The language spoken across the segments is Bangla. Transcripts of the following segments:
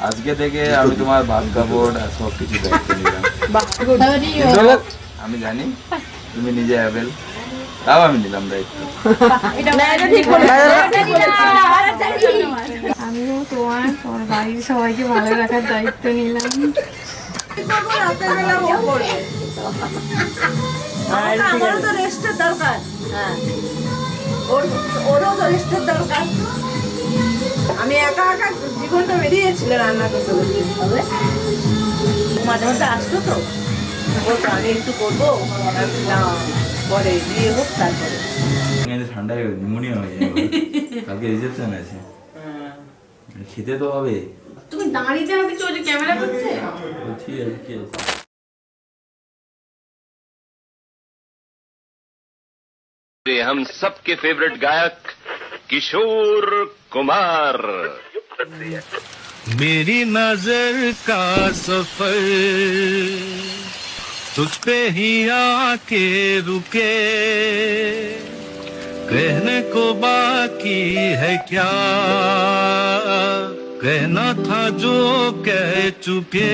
আজকে থেকে আমি তোমার ভাত কাপড় আর সব কিছু দায়িত্ব নিলাম। আমি জানি তুমি নিজে অ্যাভেল, তাও আমি নিলাম দায়িত্ব। আমিও তোমার বাড়ির সবাইকে ভালো রাখার দায়িত্ব নিলাম। আমারও তো রেস্টের দরকার, ওরও তো রেস্টের দরকার। আমি একা একা জীবনটা বেরিয়েছিল রান্না করতে করতে, মাঝে মাঝে আসতো তো বলতো আমি একটু করবো, পরে বিয়ে হোক তারপরে। ঠান্ডা হয়ে নিউমোনিয়া হয়ে যাবে, কালকে রিসেপশন আছে, খেতে তো হবে। তুমি দাঁড়িয়ে হাতে চলে ক্যামেরা করছে। ঠিক আছে কি আছে। हम सबके फेवरेट गायक किशोर कुमार। मेरी नजर का सफर तुझ पे ही आके रुके, कहने को बाकी है क्या, कहना था जो कह चुके।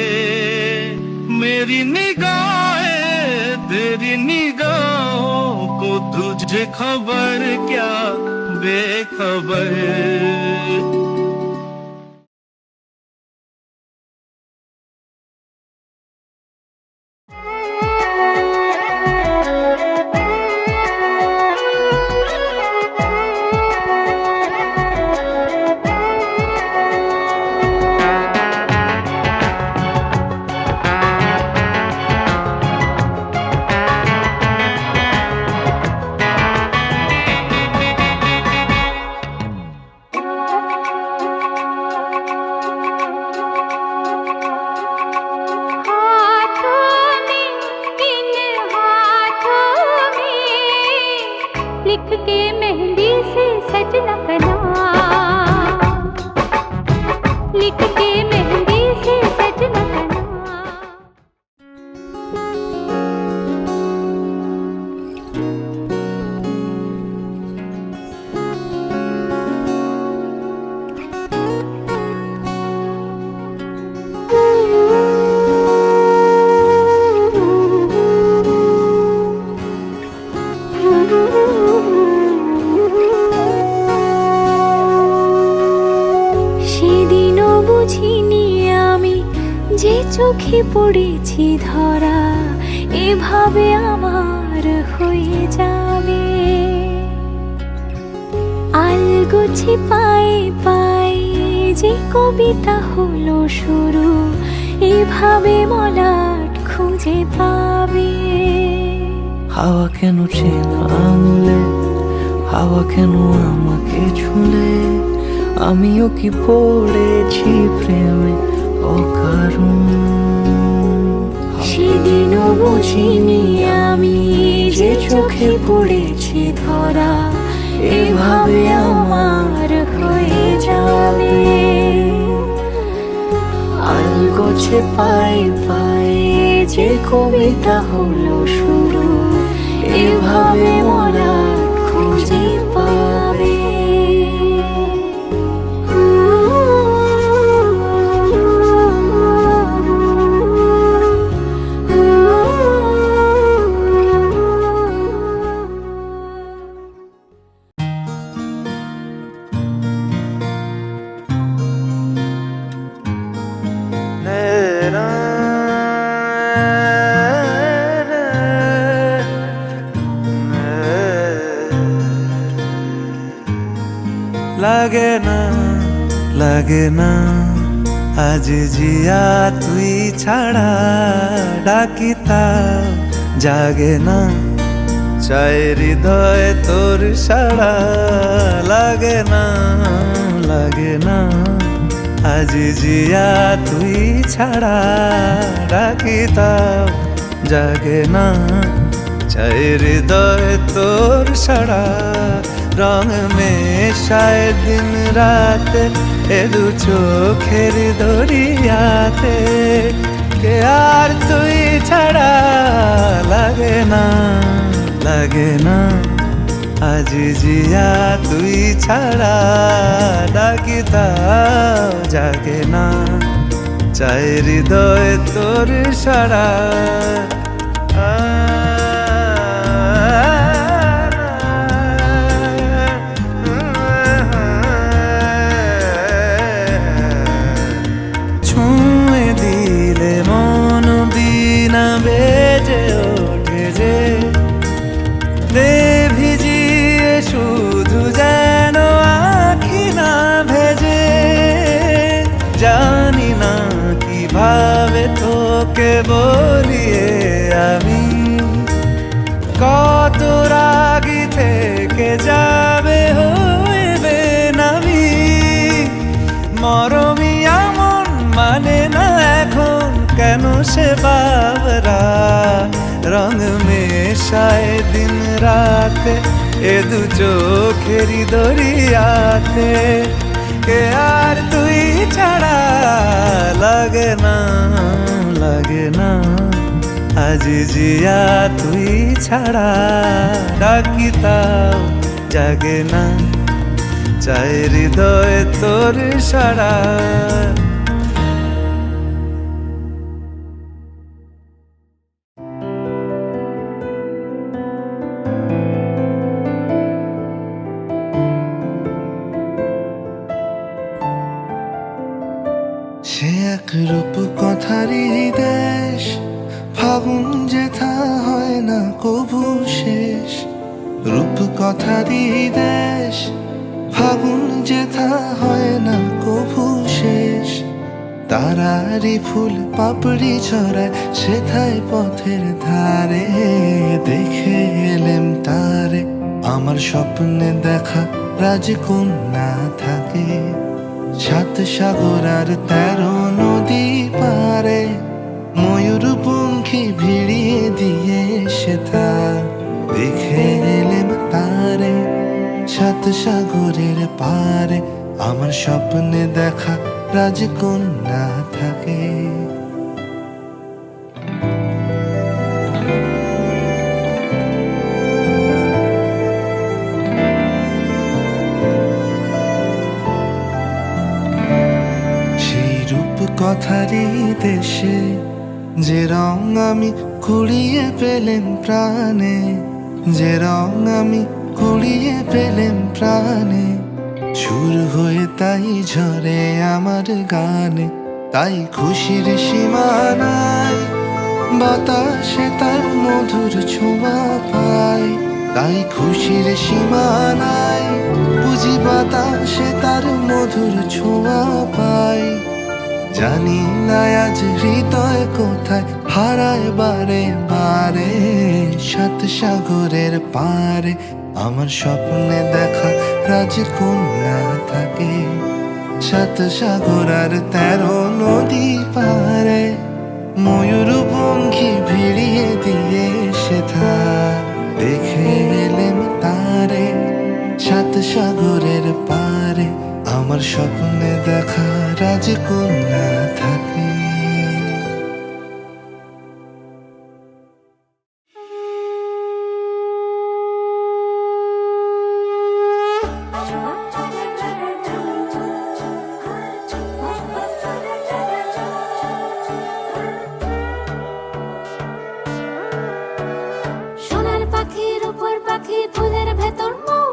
मेरी निगाहें तेरी निगाहों को तुझे खबर क्या बेखबर। लिख के मेहंदी से सजना बना, लिख के मेहंदी से सजना बना। সেদিনও বুঝিনি আমি যে চোখে পড়েছি ধরা, এভাবে আমার হয়ে যাবে। আলগোছে পায়ে পায়ে যে কবিতা হলো শুরু, এভাবে মলাট খুঁজে পাবে। হাওয়া কেন চেনা আঙুলে, হাওয়া কেন আমাকে ছুলে, আমিও কি পড়েছি প্রেমে অকারণ। সেদিনও বুঝিনি আমি যে চোখে পড়েছি ধরা, এভাবে আমার হয়ে যাবে। আলগোছে পায়ে পায়ে যে কবিতা হলো শুরু, এভাবে মোরা খুঁজে পাবে। লাগে না লাগে না আজ জিয়া তুই ছাড়া, ডাকিতা জাগে না চাই হৃদয় তোর সাড়া। লাগে না লাগে না আজ জিয়া তুই ছাড়া, ডাকিতা জাগে না চাই হৃদয় তোর সাড়া। রং মেশায় দিন রাতে এ দু চোখের দরিয়াতে, কে আর তুই ছাড়া। লাগে না লাগে না আজ জিয়া তুই ছাড়া, ডাকিতা জাগে না। চাই হৃদয় তোর সারা ছুঁয়ে দিলে মন বিনা বেজে ওঠে যে রে ভিজিয়ে শুধু যেন আখি না ভেজে জানি না কিভাবে তোকে বলিয়ে আমি কত রাগি থেকে যাবে হইবে নামি মরমি এমন মানে না এখন কেন সে বাবরা রং মেশায় দিন রাতে এ দু চোখেরি দরিয়াতে কে আর তুই ছাড়া লাগে না আজ জিয়া তুই ছাড়া ডাকি তাও জাগে না চাই হৃদয় তোর সারা সে এক রূপ কথারই দেশ ফাগুন যেথা হয় না কবু শেষ রূপ কথারই দেশ ফাগুন যেথা হয় না কবু শেষ তারারি ফুল পাপড়ি ছড়ায় সেথায় পথের ধারে দেখে এলেম তারে আমার স্বপ্নে দেখা রাজকন্যা থাকে 7 সাগর আর 13 নদী পারে ময়ূর পঙ্খী ভিড়িয়ে দিয়ে সেথা দেখে এলেম তারে 7 সাগরের পারে আমার স্বপ্নে দেখা রাজকন্যা থাকে কথারই দেশে যে রং আমি কুড়িয়ে পেলেম প্রাণে যে রং আমি কুড়িয়ে পেলেম প্রাণে সুর হয়ে তাই ঝরে আমার গানে তাই খুশির সীমানায় বাতাসে তার মধুর ছোঁয়া পায় তাই খুশির সীমানায় বুঝি বাতাসে তার মধুর ছোঁয়া পায় জানি না আজ হৃদয় কোথায় হারায় বারে বারে 7 সাগরের পারে আমার স্বপ্নে দেখা রাজকন্যা থাকে 7 সাগর আর 13 নদী পারে ময়ূর পঙ্খী ভিড়িয়ে দিয়ে সেথা দেখে এলেম তারে 7 সাগরের পারে আমার স্বপ্নে দেখা রাজকন্যা থাকে সোনার পাখির উপর পাখি ফুলের ভেতর মৌ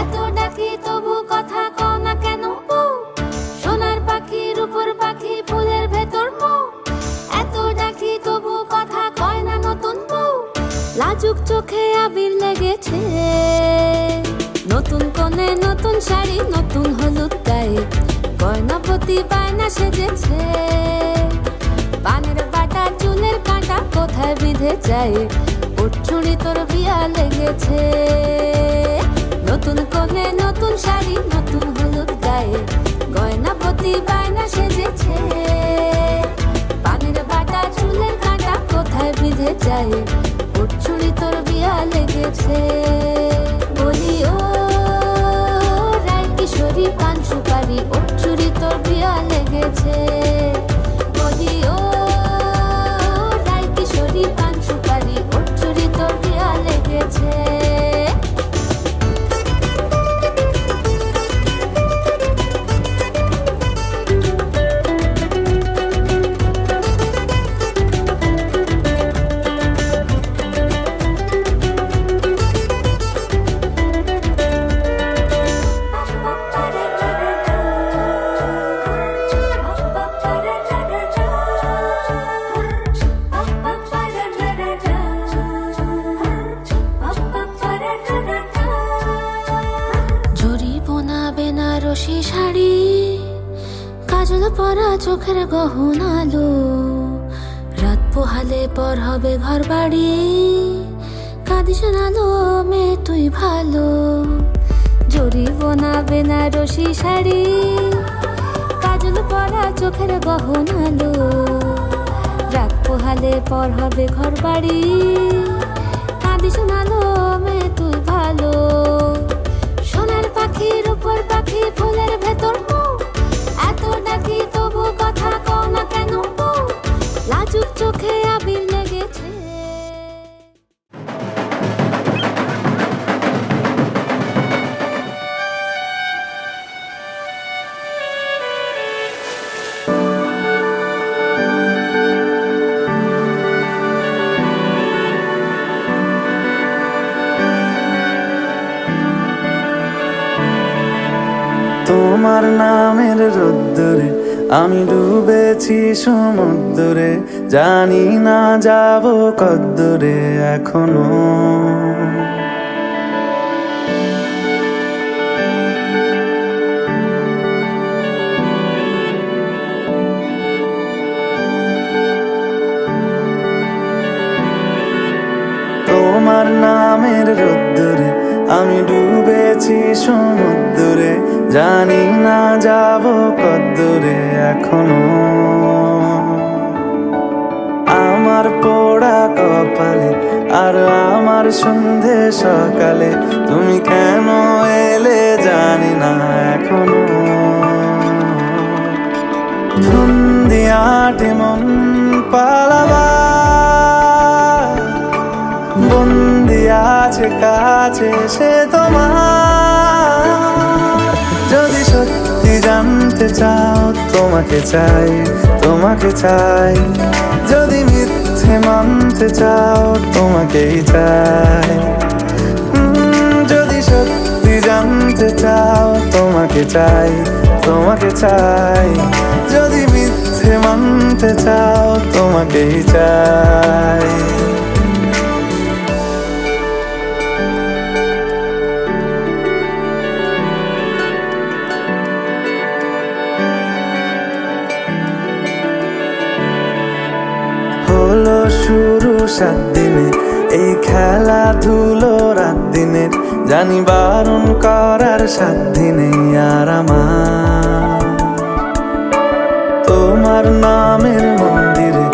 এত ডাকি তবু কথা কও না কেন বউ সোনার পাখির উপর পাখি ফুলের ভেতর মৌ এত ডাকি তবু কথা কয় না নতুন বউ লাজুক চোখে আবির লেগেছে নতুন কোণে নতুন শাড়ি নতুন হলুদ গায়ে গয়না প্রতি বায়না সেজেছে পানের বাটা চুলের কাঁটা কোথায় বিঁধে যায় উঠছুড়ি তোর বিয়া লেগেছে নতুন কোণে নতুন শাড়ি নতুন হলুদ গায়ে গয়না প্রতি বায়না সেজেছে পানের বাটা চুলের কাঁটা কোথায় বিঁধে যায় উঠছুড়ি তোর বিয়া লেগেছে বলি ও রায় কিশোরী পান সুপারি উঠছুড়ি তোর বিয়া লেগেছে বলি ও রায় কিশোরী পান সুপারি উঠছুড়ি তোর বিয়া লেগেছে কাজল পরা চোখের গহনালো, রাত পোহালে পর হবে ঘর বাড়ি। কাঁদিস না লো মেয়ে তুই ভালো, জরিব না বেনারসি শাড়ি। কাজল পরা চোখের গহনালো, রাত পোহালে পর হবে ঘর বাড়ি। কাঁদিস না লো মেয়ে তুই ভালো, সোনার পাখির উপর পাখি ফুলের ভেতর এত ডাকি তবু কথা কও না কেন? লাজুক চোখে আবির লেগেছে। তোমার নামের রোদ্দুরে আমি ডুবেছি সমুদ্রে, জানি না যাব কদ্দুরে এখনো। তোমার নামের রোদ্দুরে আমি ডুবেছি সমুদ্রে, জানি না যাব কদ্দুরে এখনো। আমার পোড়া কপালে আর আমার সন্ধে সকালে, তুমি কেন এলে জানি না এখনো। ফন্দিয়াটে মন পালাবা, বন্দি আছে কাছে সে তোমার। যদি সত্যি জানতে চাও তোমাকে চাই, তোমাকে চাই। যদি মিথ্যে মানতে চাও তোমাকেই চাই। যদি সত্যি জানতে চাও তোমাকে চাই, তোমাকে চাই। যদি মিথ্যে মানতে চাও তোমাকেই চাই। হলো শুরু 7 দিনে এই খেলাধুলো রাত দিনের, জানি বারণ করার সাধ্য নেই আর আমার। তোমার নামের মন্দিরে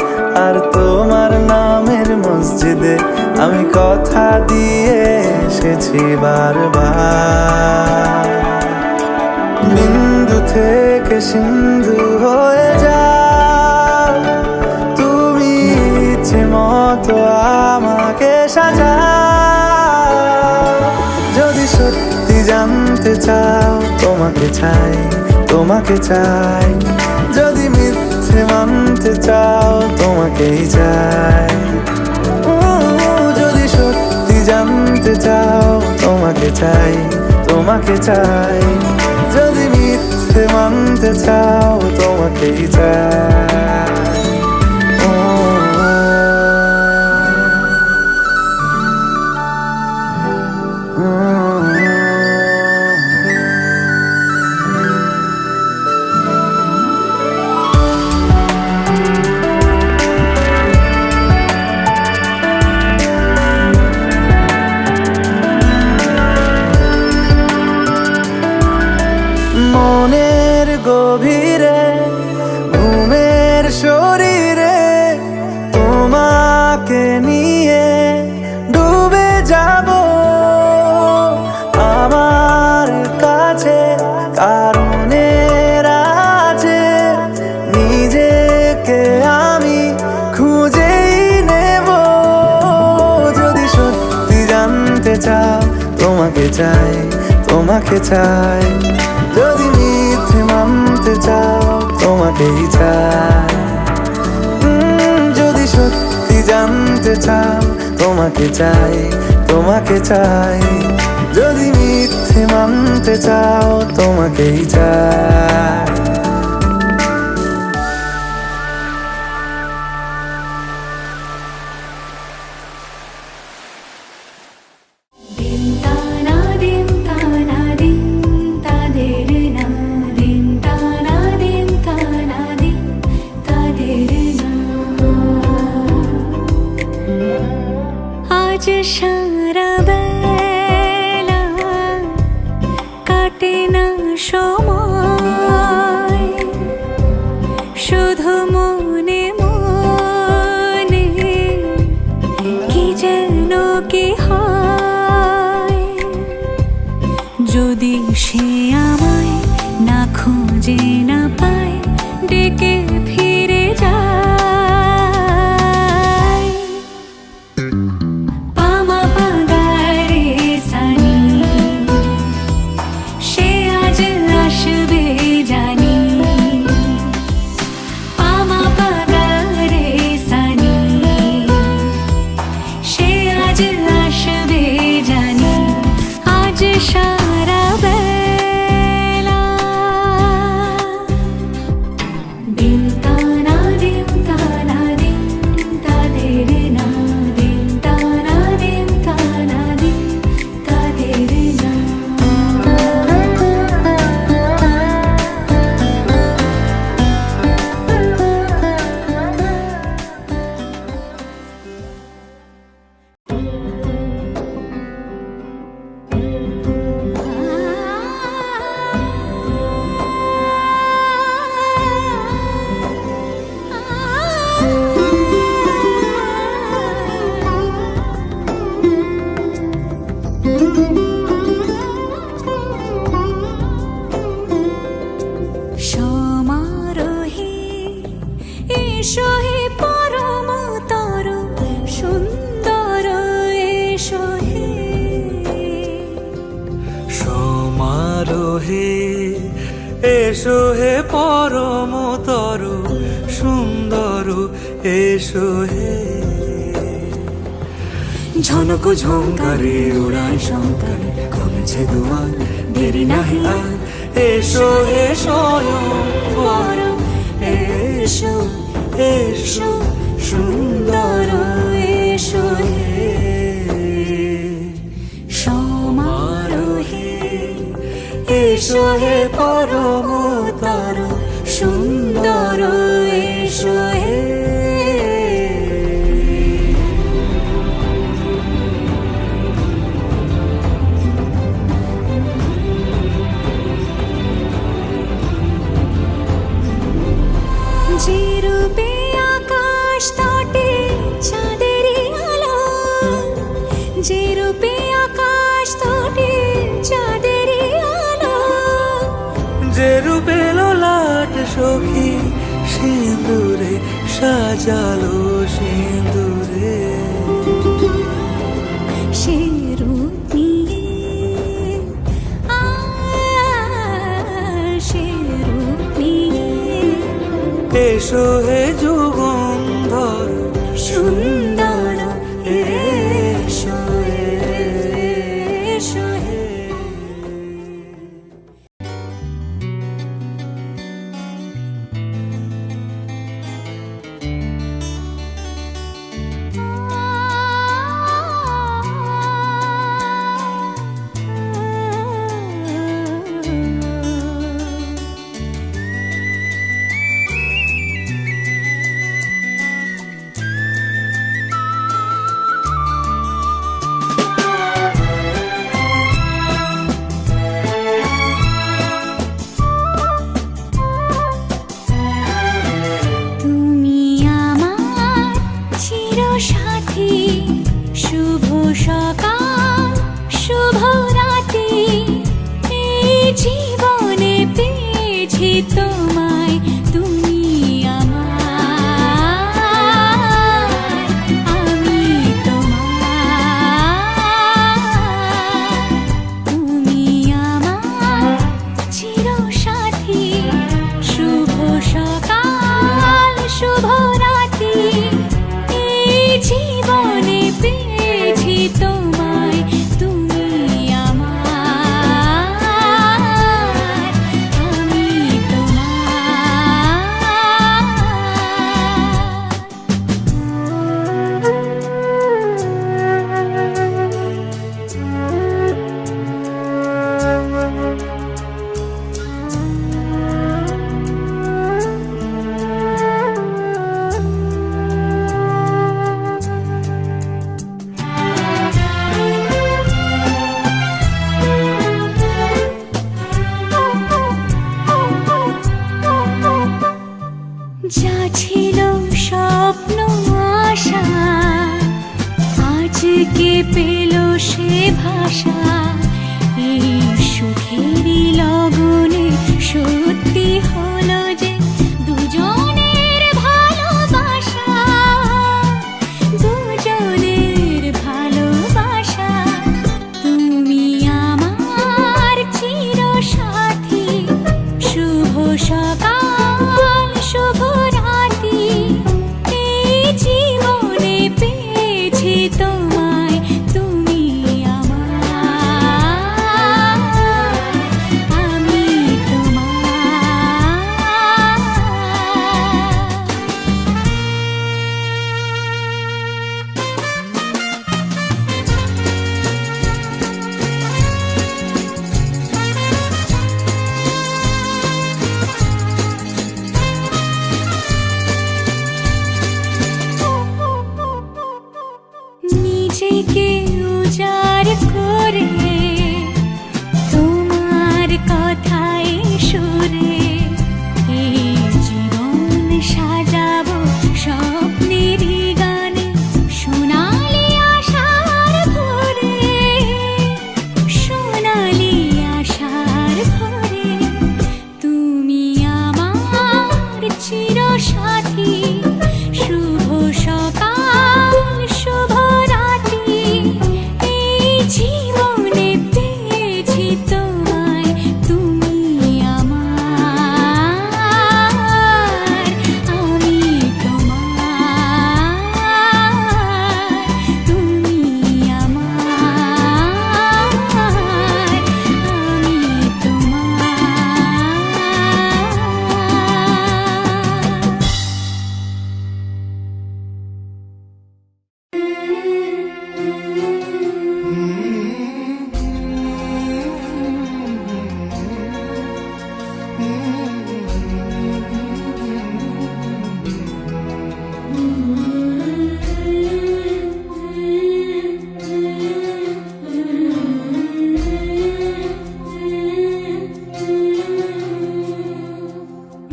আর তোমার নামের মসজিদে আমি কথা দিয়ে এসেছি বারবার। বিন্দু থেকে সিন্ধু হয়ে যাও তুমি, ইচ্ছে মতো আমাকে সাজাও। যদি সত্যি জানতে চাও তোমাকে চাই, তোমাকে চাই। যদি মিথ্যে মানতে চাও তোমাকেই চাই। যদি সত্যি জানতে চাও তোমাকে চাই, তোমাকে চাই। যদি মিথ্যে মানতে চাও তোমাকেই চাই। মনের গভীরে ঘুমের শরীরে তোমাকে নিয়ে ডুবে যাব। আমার কাছে কারণের আছে, নিজেকে আমি খুঁজেই নেব। যদি সত্যি জানতে চাও তোমাকে চাই, তোমাকে চাই। যদি মিথ্যে মানতে চাও তোমাকেই চাই। যদি সত্যি জানতে চাও তোমাকে চাই, তোমাকে চাই। যদি মিথ্যে মানতে চাও তোমাকেই চাই। দিন তানা দিন তাদের না, দিন তানা দিন তানা। শুধু মনে মনে কি যেন কি হয়, যদি সে আমায় না খুঁজে না পায়, ডেকে ফিরে যায়। পামা পাগারে সানি, সে আজ আসবে জানি। পামা পাগারে সানি, সে আজ আসবে জানি। আজ সারা বেলা দিন তানা দিন তানা দিন তাদের না, দিন তানা দিন তানা দিন তাদের না। সমারোহে এসো হে পরমতর সুন্দর, এসো হে সমারোহে এসো হে পরমতর সুন্দর, এসো হে। ঝনক ঝঙ্কারে ওড়ায় শঙ্কার, কমেছে দুয়ার দেরি নাহি আর। এসো হে স্বয়ং বর, এসো এসো সুন্দর, এসো হে। সমারোহে এসো হে পরমতর সুন্দর, এসো হে। যে রূপে আকাশ তটে চাঁদেরই আলো, যে রূপে আকাশ তটে চাঁদেরই আলো। যে রূপে ললাট সখী সিঁদুরে সাজালো সিঁদুরে। সে রূপ নিয়ে সে রূপ নিয়ে এসো হে যুগন্ধর সুন্দর, এসো এসো হে। তুমি আমার চিরসাথী, শুভ সকাল শুভ রাতি। এই জীবনে পেয়েছি তোমায়, তুমি আমার, আমি তোমার। তুমি আমার চিরসাথী, শুভ সকাল শুভ রাতি। এই জীবনে পেয়েছি তোমায়, তুমি আমার, আমি তোমার। যা ছিল স্বপ্ন আশা আজকে পেল সে ভাষা, এই সুখেরই লগনে সত্যি হলো যে দুজনের ভালোবাসা, দুজনের ভালোবাসা। তুমি আমার চিরসাথী, শুভ সকাল শুভ রাতি, এই জীবনে পেয়েছি তোমায়, তুমি আমার, আমি তোমার। নিজেকে উজাড় করে তোমার কথায় সুরে এই জীবন সাজাবো স্বপ্নেরই গানে, সোনালি আশার ভোরে, সোনালি আশার ভোরে। তুমি আমার চিরসাথী, শুভ সকাল শুভ রাতি, এই জীবনে পেয়েছি তোমায়, তুমি আমার, আমি তোমার, তুমি আমার, আমি তোমার।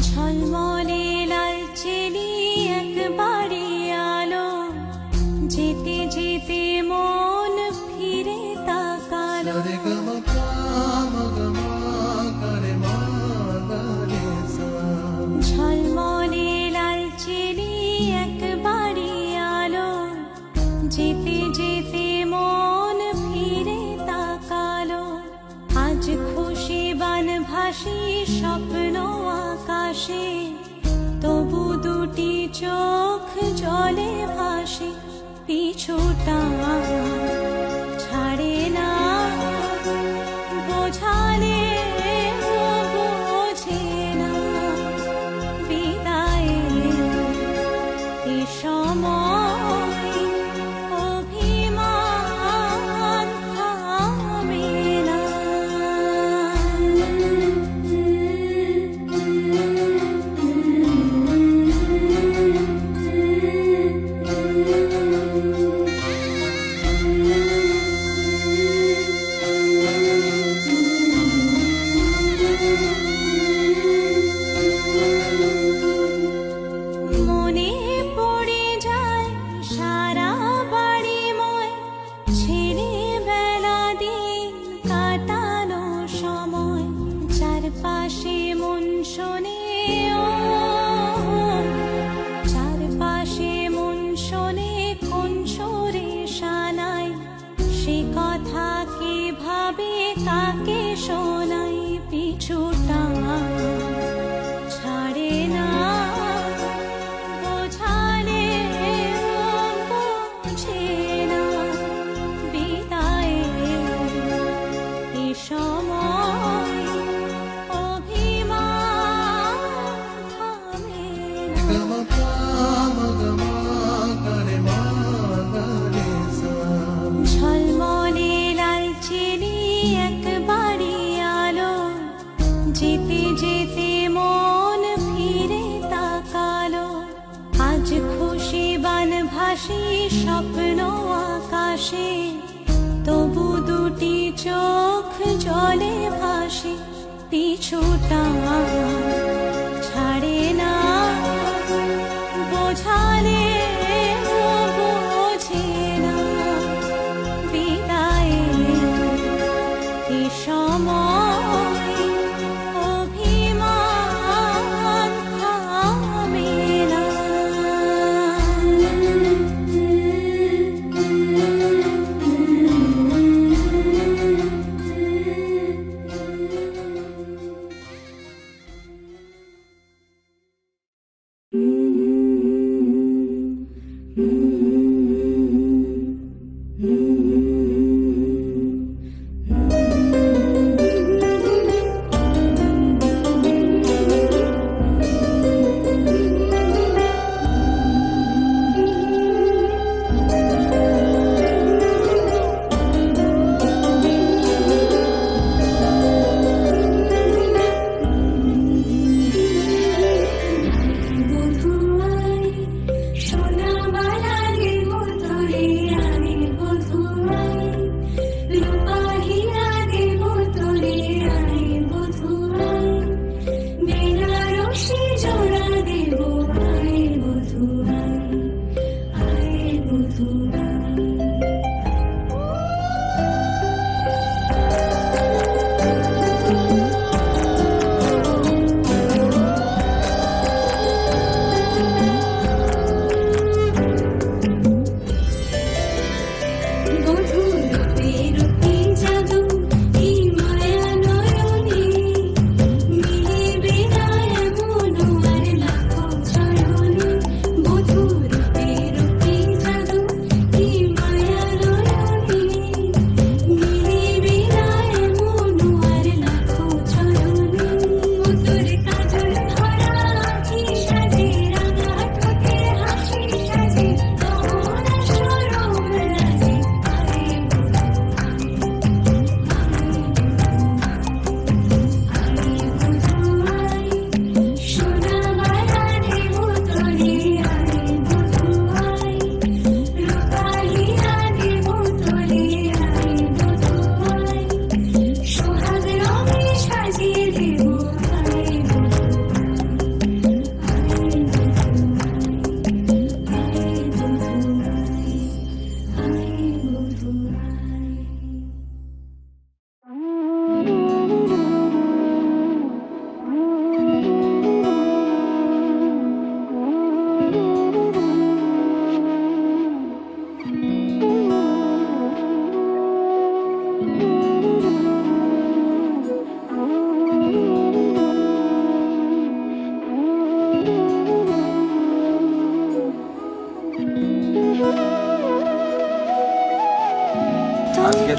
ঝলমলে লালচেলি একবারে আলো, যেতে যেতে মন ফিরে তাকালো। ঝলমলে লালচেলি একবারে আলো, যেতে যেতে মন ফিরে তাকালো। আজ খুশি বানভাসি স্বপ্ন আকাশে, তবু দুটি চোখ জলে ভাসে, পিছুটা ছাড়ে না, বোঝালে বোঝে না, বিদায়ের এ সময় অভিমান থামে না। মনে পড়ে যায় সারা বাড়িময়, ছেলেবেলা দিন কাটানো সময়, চারপাশে মন শোনে ও, চারপাশে মন শোনে কোন সুরে শানাই, সে কথা কে ভাবে কাকে শোনাই, পিছুটা ছাড়ে না, বোঝালে বোঝে না, বিদায়ের এ সময় অভিমান থামে না। ঝলমলে লালচেলি একবারে আলো, যেতে যেতে মন ফিরে তাকালো। আজ খুশি বানভাসি স্বপ্ন আকাশে, তবু দুটি চোখ জলে ভাসে, পিছুটা ছাড়ে না,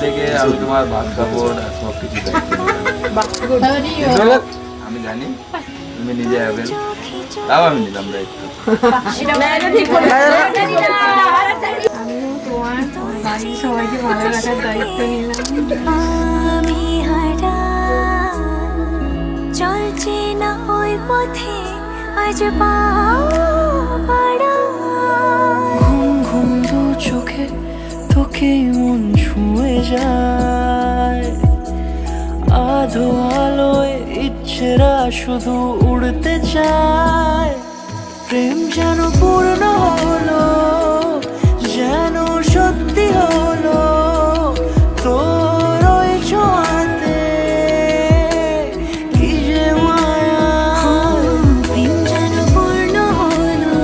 থেকে আমি তোমার ভাত কাপড় আর সব কিছু আমি জানি তুমি নিজে হবেন, তাও আমি নিলাম দায়িত্ব। সবাইকে ভালো রাখার দায়িত্ব নিলাম। আমি হারা চলছে না ওই পথে আজ পাড়া ঘুম ঘুম দু চোখে তোকে মন ছুঁয়ে যায়, আধো আলোয় ইচ্ছেরা শুধু উড়তে চায়। প্রেম যেন পূর্ণ হলো, যেন সত্যি হলো তোর ওই ছোঁয়াতে, কি যে মায়া। প্রেম যেন পূর্ণ হলো,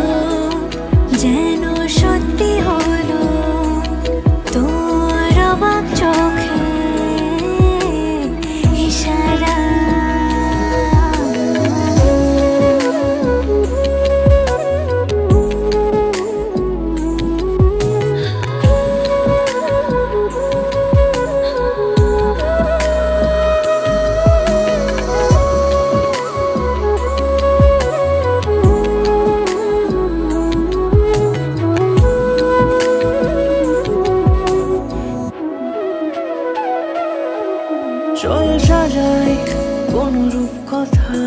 যেন সত্যি হলো তোর অবাক চোখে ইশারা। চল সাজাই কোন রূপ কথা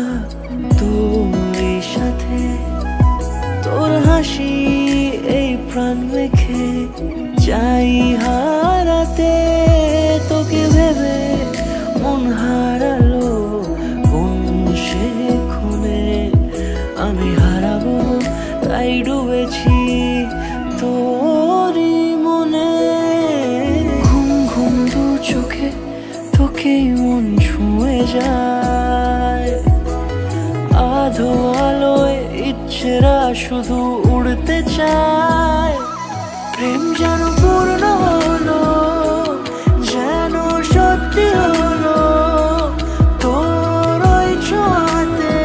তোর সাথে, তোর হাসি এই প্রাণ মেখে চাই হারাতে। তোকে ভেবে মন হারালো কোন সে ক্ষণে, আমি হারাবো তাই ডুবেছি তোরই মনে। ঘুম ঘুম দু চোখে তোকেই মন ছুঁয়ে যায়, আধো আলোয় ইচ্ছেরা শুধু উড়তে চায়। প্রেম যেন পূর্ণ হলো, যেন সত্যি হলো তোর ওই ছোঁয়াতে,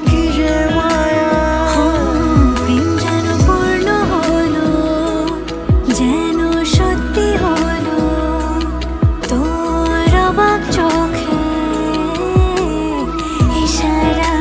কি যে মায়া। প্রেম যেন পূর্ণ হলো, যেন সত্যি হলো তোর অবাক চোখে ইশারা।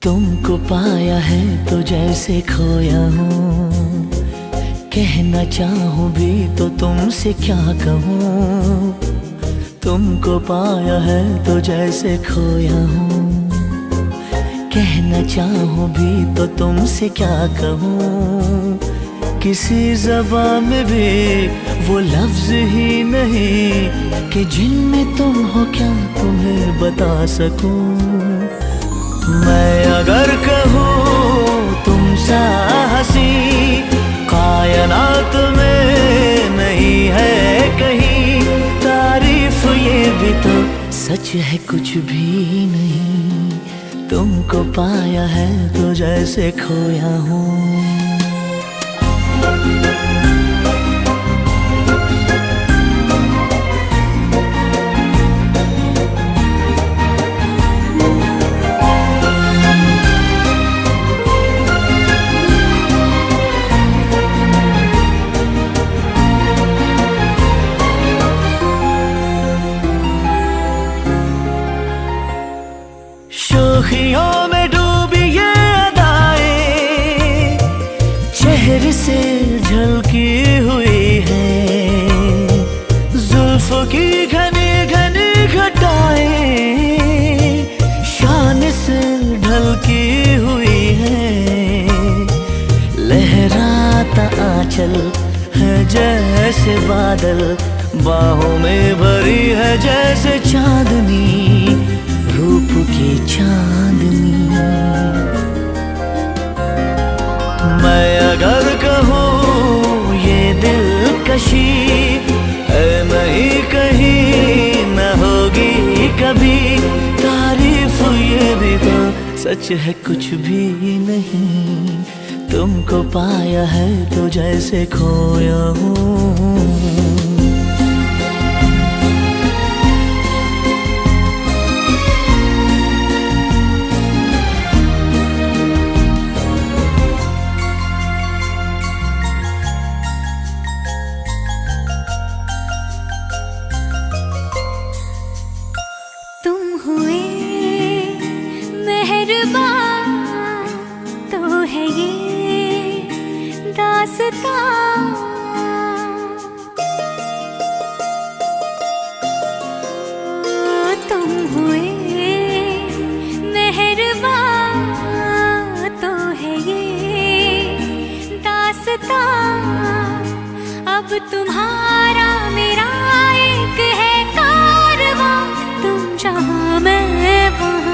तुमको पाया है तो जैसे खोया हूँ, कहना चाहूँ भी तो तुमसे क्या कहूँ। तुमको पाया है तो जैसे खोया हूँ, कहना चाहूँ भी तो तुमसे क्या कहूँ। किसी ज़बान में भी वो लफ्ज़ ही नहीं कि जिनमें तुम हो क्या तुम्हें बता सकूँ। मैं अगर कहूँ तुम सा हंसी कायनात में नहीं है कहीं, तारीफ ये भी तो सच है कुछ भी नहीं। तुमको पाया है तो जैसे खोया हूँ। सुर्खियों में डूबी ये अदाएं चेहरे से झलकी हुई है, जुल्फों की घनी घनी घटाएं शान से ढलकी हुई है। लहराता आंचल है जैसे बादल, बाहों में भरी है जैसे चांदनी, रूप की चांदनी। मैं अगर कहूँ ये दिलकशी है नहीं कहीं न होगी कभी, तारीफ ये भी तो सच है कुछ भी नहीं। तुमको पाया है तो जैसे खोया हूँ। तुम हुए मेहरबान तो है ये दास्तां, तुम हुए मेहरबान तो है ये दास्तां। अब तुम्हारा मेरा एक है कारवां, तुम जहाँ मैं वहाँ।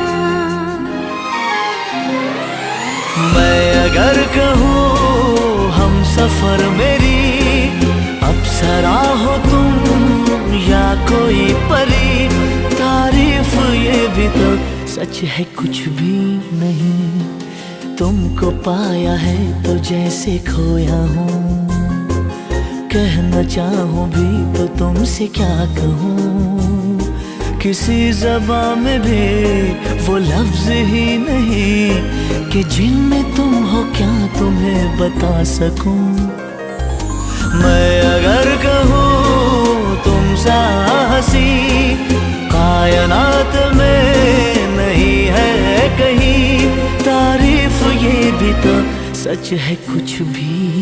मैं अगर कहूँ हम सफर मेरी अप्सरा हो तुम या कोई परी, तारीफ ये भी तो सच है कुछ भी नहीं। तुमको पाया है तो जैसे खोया हूँ, कहना चाहूँ भी तो तुमसे क्या कहूँ। किसी ज़बान में भी वो लफ्ज़ ही नहीं कि जिनमें तुम हो क्या तुम्हें बता सकूं। मैं अगर कहूँ तुम सा हंसी कायनात में नहीं है कहीं, तारीफ ये भी तो सच है कुछ भी